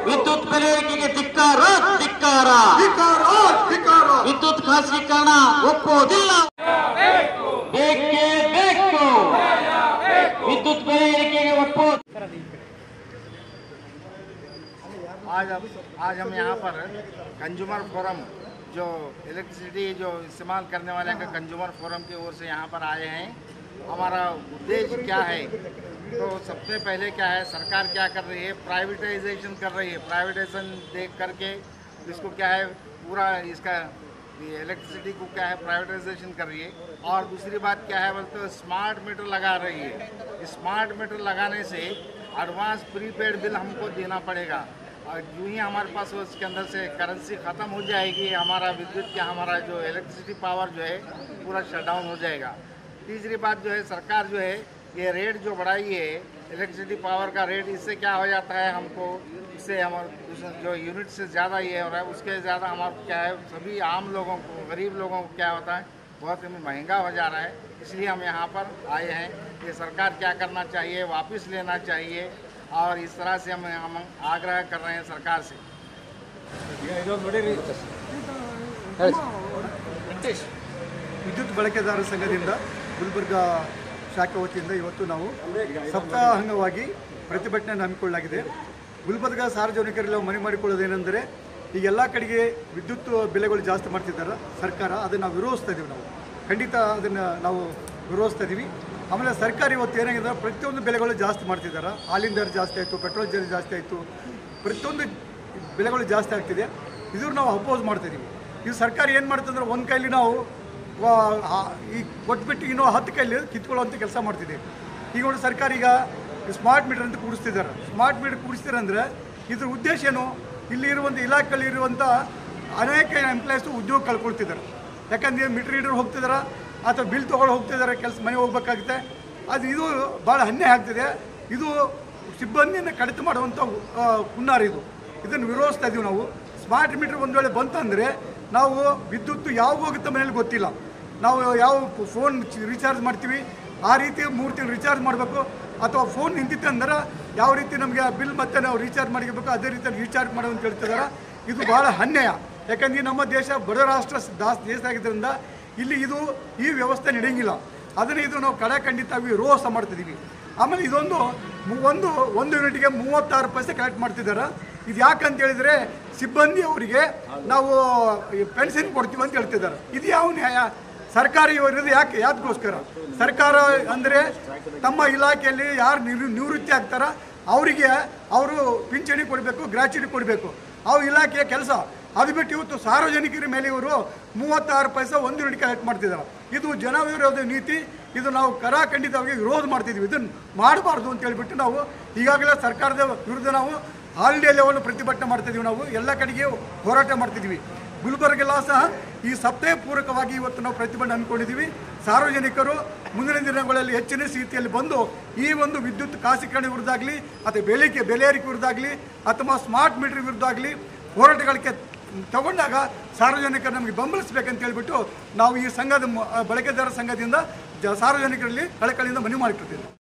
ವಿದ್ಯುತ್ ಬೆಲೆ ಏರಿಕೆಗೆ ಧಿಕ್ಕಾರ ಧಿಕ್ಕಾರ. ವಿದ್ಯುತ್ ಖಾಸಗೀಕರಣ ಒಪ್ಪುವುದಿಲ್ಲ. ಬೇಕೇ ಬೇಕು. ವಿದ್ಯುತ್ ಬೆಲೆ ಏರಿಕೆಗೆ ಒಪ್ಪುವುದು. आज हम यहाँ पर कंज्यूमर फोरम जो इलेक्ट्रिसिटी जो इस्तेमाल करने वाले का कंज्यूमर फोरम की ओर से यहाँ पर आए हैं। हमारा उद्देश्य क्या है, तो सबसे पहले क्या है, सरकार क्या कर रही है, प्राइवेटाइजेशन कर रही है। प्राइवेटाइजेशन देख करके इसको क्या है, पूरा इसका इलेक्ट्रिसिटी को क्या है प्राइवेटाइजेशन कर रही है। और दूसरी बात क्या है बोलते तो स्मार्ट मीटर लगा रही है। स्मार्ट मीटर लगाने से एडवांस प्रीपेड बिल हमको देना पड़ेगा और यूँ ही हमारे पास उसके अंदर से करेंसी ख़त्म हो जाएगी, हमारा विद्युत का हमारा जो इलेक्ट्रिसिटी पावर जो है पूरा शटडाउन हो जाएगा। तीसरी बात जो है, सरकार जो है ये रेट जो बढ़ाई है इलेक्ट्रिसिटी पावर का रेट, इससे क्या हो जाता है हमको, इससे हमारे जो यूनिट से ज़्यादा ये हो रहा है उसके ज़्यादा हमारा क्या है सभी आम लोगों को, गरीब लोगों को क्या होता है बहुत महंगा हो जा रहा है। इसलिए हम यहाँ पर आए हैं कि सरकार क्या करना चाहिए, वापस लेना चाहिए और इस तरह से हम आग्रह कर रहे हैं सरकार से। ವಿದ್ಯುತ್ ಬಳಕೆದಾರರ ಸಂಘದಿಂದ ಗುಲ್ಬರ್ಗ ಶಾಖೆ ವತಿಯಿಂದ ಇವತ್ತು ನಾವು ಸಪ್ತಾಹ ಅಂಗವಾಗಿ ಪ್ರತಿಭಟನೆ ಹಮ್ಮಿಕೊಳ್ಳಲಾಗಿದೆ. ಗುಲ್ಬರ್ಗ ಸಾರ್ವಜನಿಕರೆಲ್ಲ ಮನೆ ಮಾಡಿಕೊಳ್ಳೋದೇನೆಂದರೆ ಈಗ ಎಲ್ಲ ಕಡೆಗೆ ವಿದ್ಯುತ್ ಬೆಲೆಗಳು ಜಾಸ್ತಿ ಮಾಡ್ತಿದ್ದಾರೆ ಸರ್ಕಾರ, ಅದನ್ನು ನಾವು ವಿರೋಧಿಸ್ತಾ ಇದ್ದೀವಿ. ನಾವು ಖಂಡಿತ ಅದನ್ನು ನಾವು ವಿರೋಧಿಸ್ತಾ ಇದ್ದೀವಿ. ಆಮೇಲೆ ಸರ್ಕಾರ ಇವತ್ತು ಏನಾಗಿದೆ, ಪ್ರತಿಯೊಂದು ಬೆಲೆಗಳು ಜಾಸ್ತಿ ಮಾಡ್ತಿದ್ದಾರೆ. ಹಾಲಿನ ದರ ಜಾಸ್ತಿ ಆಯಿತು, ಪೆಟ್ರೋಲ್ ದರ ಜಾಸ್ತಿ ಆಯಿತು, ಪ್ರತಿಯೊಂದು ಬೆಲೆಗಳು ಜಾಸ್ತಿ ಆಗ್ತಿದೆ. ಇದ್ರ ನಾವು ಅಪೋಸ್ ಮಾಡ್ತಾಯಿದ್ದೀವಿ. ಇದು ಸರ್ಕಾರ ಏನು ಮಾಡ್ತಂದ್ರೆ ಒಂದು ಕೈಲಿ ನಾವು ಈ ಕೊಟ್ಬಿಟ್ಟು ಇನ್ನೂ 10 ಕೈಲಿ ಕಿತ್ಕೊಳ್ಳೋವಂಥ ಕೆಲಸ ಮಾಡ್ತಿದ್ದೀವಿ. ಈಗ ನೋಡಿ ಸರ್ಕಾರ ಈಗ ಸ್ಮಾರ್ಟ್ ಮೀಟರ್ ಅಂತ ಕೂಡಿಸ್ತಿದ್ದಾರೆ. ಸ್ಮಾರ್ಟ್ ಮೀಟರ್ ಕೂಡಿಸ್ತಾರೆ ಅಂದರೆ ಇದ್ರ ಉದ್ದೇಶ ಏನು, ಇಲ್ಲಿ ಇರುವಂಥ ಇಲಾಖೆಯಲ್ಲಿರುವಂಥ ಅನೇಕ ಎಂಪ್ಲಾಯೀಸು ಉದ್ಯೋಗ ಕಳ್ಕೊಳ್ತಿದ್ದಾರೆ. ಯಾಕಂದರೆ ಮೀಟರ್ ರೀಡರ್ ಹೋಗ್ತಿದ್ದಾರೆ ಅಥವಾ ಬಿಲ್ ತೊಗೊಂಡು ಹೋಗ್ತಿದ್ದಾರೆ, ಕೆಲಸ ಮನೆ ಹೋಗ್ಬೇಕಾಗುತ್ತೆ. ಇದು ಭಾಳ ಅನ್ಯಾಯ ಆಗ್ತಿದೆ. ಇದು ಸಿಬ್ಬಂದಿಯನ್ನು ಕಡಿತ ಮಾಡುವಂಥ ಹುನ್ನಾರ. ಇದನ್ನು ವಿರೋಧಿಸ್ತಾ ಇದ್ದೀವಿ ನಾವು. ಸ್ಮಾರ್ಟ್ ಮೀಟರ್ ಒಂದು ವೇಳೆ ಬಂತಂದರೆ ನಾವು ವಿದ್ಯುತ್ತು ಯಾವಾಗ ಹೋಗುತ್ತೆ ಮನೇಲಿ ಗೊತ್ತಿಲ್ಲ. ನಾವು ಯಾವ ಫೋನ್ ರೀಚಾರ್ಜ್ ಮಾಡ್ತೀವಿ ಆ ರೀತಿ 3 ತಿಂಗಳು ರೀಚಾರ್ಜ್ ಮಾಡಬೇಕು. ಅಥವಾ ಫೋನ್ ನಿಂತಿತ್ತು ಅಂದ್ರೆ ಯಾವ ರೀತಿ ನಮಗೆ ಬಿಲ್ ಮತ್ತೆ ನಾವು ರೀಚಾರ್ಜ್ ಮಾಡಿರಬೇಕು ಅದೇ ರೀತಿಯಲ್ಲಿ ರೀಚಾರ್ಜ್ ಮಾಡೋ ಅಂತ ಹೇಳ್ತಿದ್ದಾರೆ. ಇದು ಭಾಳ ಅನ್ಯಾಯ. ಯಾಕಂದರೆ ನಮ್ಮ ದೇಶ ಬಡ ರಾಷ್ಟ್ರ ದೇಶ ಆಗಿದ್ದರಿಂದ ಇಲ್ಲಿ ಈ ವ್ಯವಸ್ಥೆ ನಡೆಯಂಗಿಲ್ಲ. ಅದನ್ನು ನಾವು ಖಂಡಿತವಾಗಿ ವಿರೋಧ ಮಾಡ್ತಿದ್ದೀವಿ. ಆಮೇಲೆ ಇದೊಂದು ಒಂದು ಯೂನಿಟ್ಗೆ 36 ಪೈಸೆ ಕಲೆಕ್ಟ್ ಮಾಡ್ತಿದ್ದಾರೆ. ಇದು ಯಾಕಂತ ಹೇಳಿದರೆ ಸಿಬ್ಬಂದಿ ಅವರಿಗೆ ನಾವು ಪೆನ್ಷನ್ ಕೊಡ್ತೀವಿ ಅಂತ ಹೇಳ್ತಿದ್ದಾರೆ. ಇದು ಯಾವ ನ್ಯಾಯ? ಸರ್ಕಾರ ಇವರಿದು ಯಾಕೋಸ್ಕರ ಸರ್ಕಾರ ಅಂದರೆ ತಮ್ಮ ಇಲಾಖೆಯಲ್ಲಿ ಯಾರು ನಿವೃತ್ತಿ ಆಗ್ತಾರ ಅವರಿಗೆ ಅವರು ಪಿಂಚಣಿ ಕೊಡಬೇಕು, ಗ್ರ್ಯಾಚ್ಯುಟಿ ಕೊಡಬೇಕು. ಅವು ಇಲಾಖೆಯ ಕೆಲಸ. ಅದು ಬಿಟ್ಟು ಇವತ್ತು ಸಾರ್ವಜನಿಕರ ಮೇಲೆ ಇವರು 36 ಪೈಸೆ ಒಂದು ಯೂನಿಟ್ ಕಲೆಕ್ಟ್ ಮಾಡ್ತಿದ್ದಾರೆ. ಇದು ಜನವಿರೋಧ ನೀತಿ. ಇದು ನಾವು ಖಂಡಿತವಾಗಿ ವಿರೋಧ ಮಾಡ್ತಿದ್ವಿ. ಇದನ್ನು ಮಾಡಬಾರ್ದು ಅಂತ ಹೇಳಿಬಿಟ್ಟು ನಾವು ಈಗಾಗಲೇ ಸರ್ಕಾರದ ವಿರುದ್ಧ ನಾವು ಆಲ್ ಡೇ ಲೆವೆಲ್ ಪ್ರತಿಭಟನೆ ಮಾಡ್ತಿದ್ದೀವಿ. ನಾವು ಎಲ್ಲ ಕಡೆಗೆ ಹೋರಾಟ ಮಾಡ್ತಿದ್ವಿ. ಗುಲ್ಬರ್ಗೆಲ್ಲ ಸಹ ಈ ಸಪ್ತಾಹ ಪೂರಕವಾಗಿ ಇವತ್ತು ನಾವು ಪ್ರತಿಭಟನೆ ಹಮ್ಮಿಕೊಂಡಿದ್ದೀವಿ. ಸಾರ್ವಜನಿಕರು ಮುಂದಿನ ದಿನಗಳಲ್ಲಿ ಹೆಚ್ಚಿನ ರೀತಿಯಲ್ಲಿ ಬಂದು ಈ ಒಂದು ವಿದ್ಯುತ್ ಖಾಸಗೀಕರಣ ವಿರುದ್ಧಾಗಲಿ ಅಥವಾ ಬೆಲೆ ಏರಿಕೆ ವಿರುದ್ಧಾಗಲಿ ಅಥವಾ ಸ್ಮಾರ್ಟ್ ಮೀಟರ್ ವಿರುದ್ಧಾಗಲಿ ಹೋರಾಟಗಳಿಗೆ ತಗೊಂಡಾಗ ಸಾರ್ವಜನಿಕರು ನಮಗೆ ಬೆಂಬಲಿಸಬೇಕಂತ ಹೇಳಿಬಿಟ್ಟು ನಾವು ಈ ಸಂಘದ ಬಳಕೆದಾರರ ಸಂಘದಿಂದ ಸಾರ್ವಜನಿಕರಲ್ಲಿ ಕಳಕಳಿಯಿಂದ ಮನವಿ ಮಾಡಿಕೊಡ್ತೀವಿ.